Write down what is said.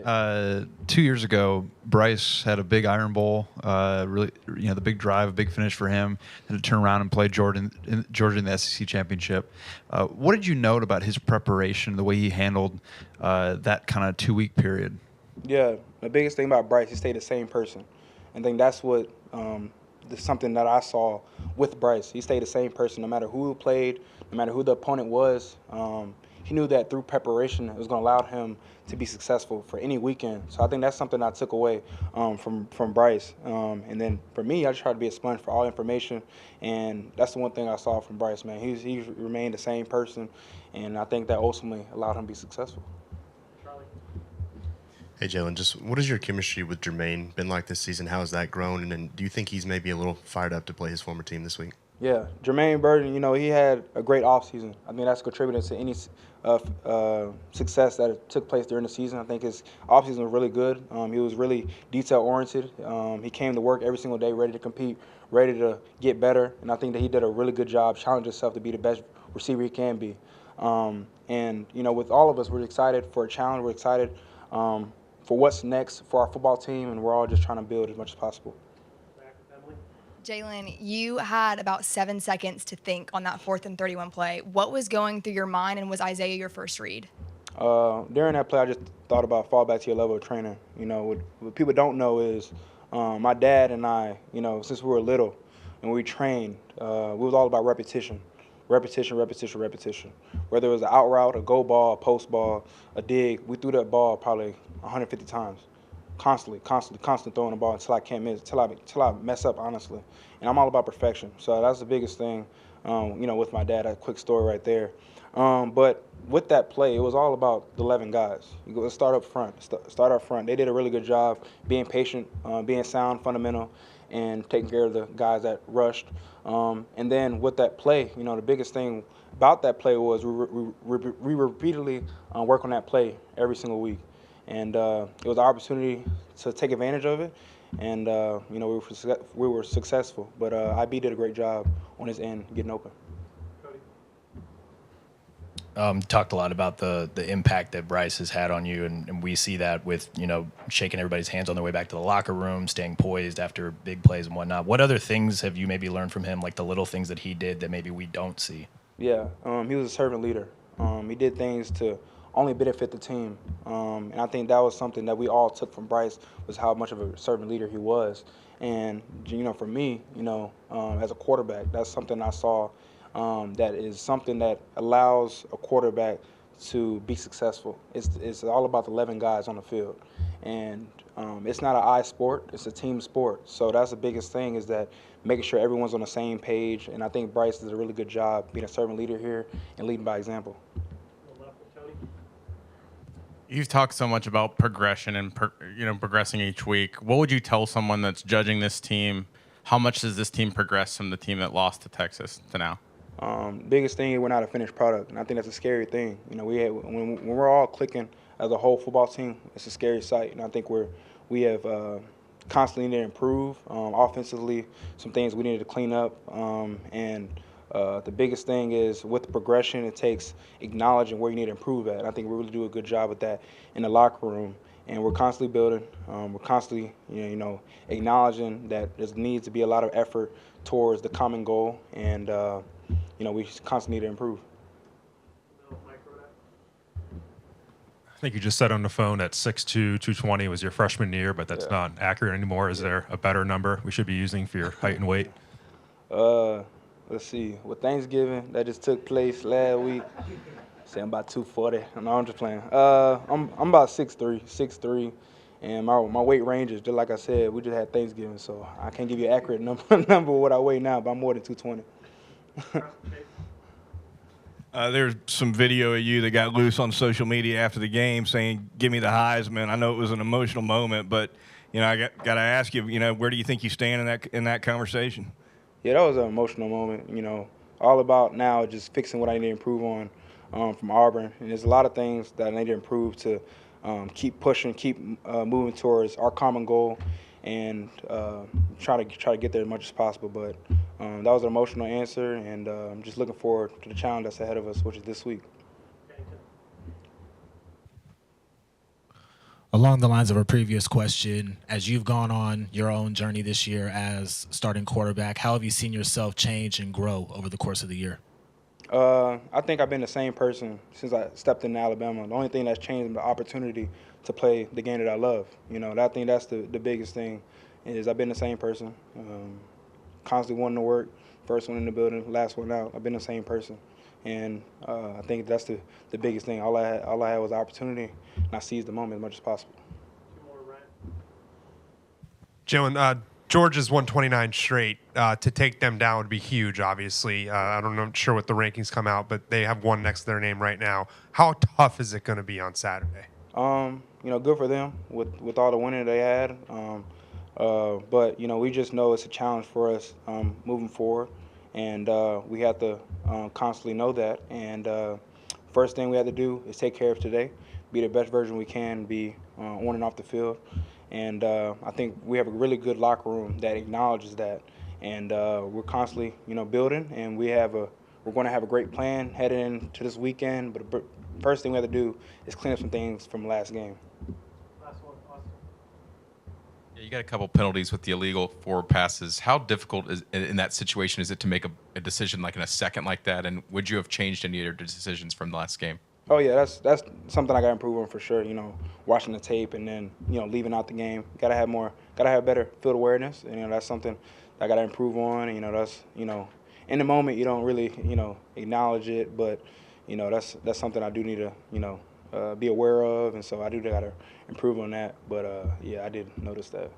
2 years ago, Bryce had a big Iron Bowl, really, the big drive, big finish for him, and to turn around and play Georgia in the SEC championship. What did you note about his preparation, the way he handled that kind of 2-week period? Yeah, the biggest thing about Bryce, he stayed the same person. I think that's what something that I saw with Bryce. He stayed the same person no matter who played, no matter who the opponent was. He knew that through preparation, it was going to allow him to be successful for any weekend. So I think that's something I took away from Bryce. And then for me, I just tried to be a sponge for all information, and that's the one thing I saw from Bryce, man. He remained the same person, and I think that ultimately allowed him to be successful. Hey, Jalen, just what has your chemistry with Jermaine been like this season? How has that grown? And then do you think he's maybe a little fired up to play his former team this week? Yeah, Jermaine Burton, he had a great offseason. I think that's contributed to any success that took place during the season. I think his offseason was really good. He was really detail-oriented. He came to work every single day ready to compete, ready to get better, and I think that he did a really good job challenging himself to be the best receiver he can be. With all of us, we're excited for a challenge. We're excited for what's next for our football team, and we're all just trying to build as much as possible. Jalen, you had about 7 seconds to think on that 4th and 31 play. What was going through your mind, and was Isaiah your first read? During that play, I just thought about fall back to your level of training. What people don't know is my dad and I, since we were little and we trained, we was all about repetition. Repetition. Whether it was an out route, a go ball, a post ball, a dig, we threw that ball probably 150 times. Constantly throwing the ball until I can't miss, until I mess up, honestly. And I'm all about perfection. So that's the biggest thing, with my dad. A quick story right there. But with that play, it was all about the 11 guys. Let's start up front. Start up front. They did a really good job being patient, being sound, fundamental, and taking care of the guys that rushed. And then with that play, the biggest thing about that play was we repeatedly work on that play every single week. And it was an opportunity to take advantage of it, and we were successful. But IB did a great job on his end getting open. Talked a lot about the impact that Bryce has had on you, and we see that with shaking everybody's hands on their way back to the locker room, staying poised after big plays and whatnot. What other things have you maybe learned from him, like the little things that he did that maybe we don't see? Yeah, he was a servant leader. He did things to only benefit the team. And I think that was something that we all took from Bryce, was how much of a servant leader he was. And, for me, as a quarterback, that's something I saw that is something that allows a quarterback to be successful. It's all about the 11 guys on the field. And it's not an eye sport, it's a team sport. So that's the biggest thing, is that making sure everyone's on the same page. And I think Bryce does a really good job being a servant leader here and leading by example. You've talked so much about progression and progressing each week. What would you tell someone that's judging this team? How much does this team progress from the team that lost to Texas to now? Biggest thing, we're not a finished product, and I think that's a scary thing. When we're all clicking as a whole football team, it's a scary sight, and I think we have constantly need to improve offensively. Some things we need to clean up, and the biggest thing is, with the progression, it takes acknowledging where you need to improve at. And I think we really do a good job with that in the locker room. And we're constantly building. We're constantly, acknowledging that there needs to be a lot of effort towards the common goal. And, we constantly need to improve. I think you just said on the phone that 6'2", 220 was your freshman year, but that's not accurate anymore. Is there a better number we should be using for your height and weight? Let's see. With Thanksgiving that just took place last week, say I'm about 240. No, I'm just playing. I'm about 6'3", and my weight range is, just like I said, we just had Thanksgiving, so I can't give you an accurate number of what I weigh now, but I'm more than 220. There's some video of you that got loose on social media after the game saying, "Give me the Heisman." I know it was an emotional moment, but I got to ask you, where do you think you stand in that conversation? Yeah, that was an emotional moment. All about now just fixing what I need to improve on from Auburn, and there's a lot of things that I need to improve to keep pushing, keep moving towards our common goal, and try to get there as much as possible. But that was an emotional answer, and I'm just looking forward to the challenge that's ahead of us, which is this week. Along the lines of a previous question, as you've gone on your own journey this year as starting quarterback, how have you seen yourself change and grow over the course of the year? I think I've been the same person since I stepped into Alabama. The only thing that's changed is the opportunity to play the game that I love. I think that's the biggest thing is I've been the same person, constantly wanting to work, first one in the building, last one out. I've been the same person. And I think that's the biggest thing. All I had was opportunity, and I seized the moment as much as possible. Jalen, Georgia's won 29 straight. To take them down would be huge, obviously. I'm not sure what the rankings come out, but they have one next to their name right now. How tough is it going to be on Saturday? Good for them with all the winning they had. But we just know it's a challenge for us moving forward, and we have to constantly know that. And first thing we have to do is take care of today, be the best version we can be on and off the field. And I think we have a really good locker room that acknowledges that. And we're constantly, building, and we're going to have a great plan heading into this weekend. But the first thing we have to do is clean up some things from last game. Yeah, you got a couple penalties with the illegal forward passes. How difficult in that situation is it to make a decision like in a second like that? And would you have changed any of your decisions from the last game? Oh yeah, that's something I got to improve on for sure. Watching the tape and then leaving out the game. Gotta have better field awareness. And that's something I got to improve on. And that's in the moment you don't really acknowledge it, but that's something I do need to be aware of. And so I do got to improve on that. But yeah, I did notice that.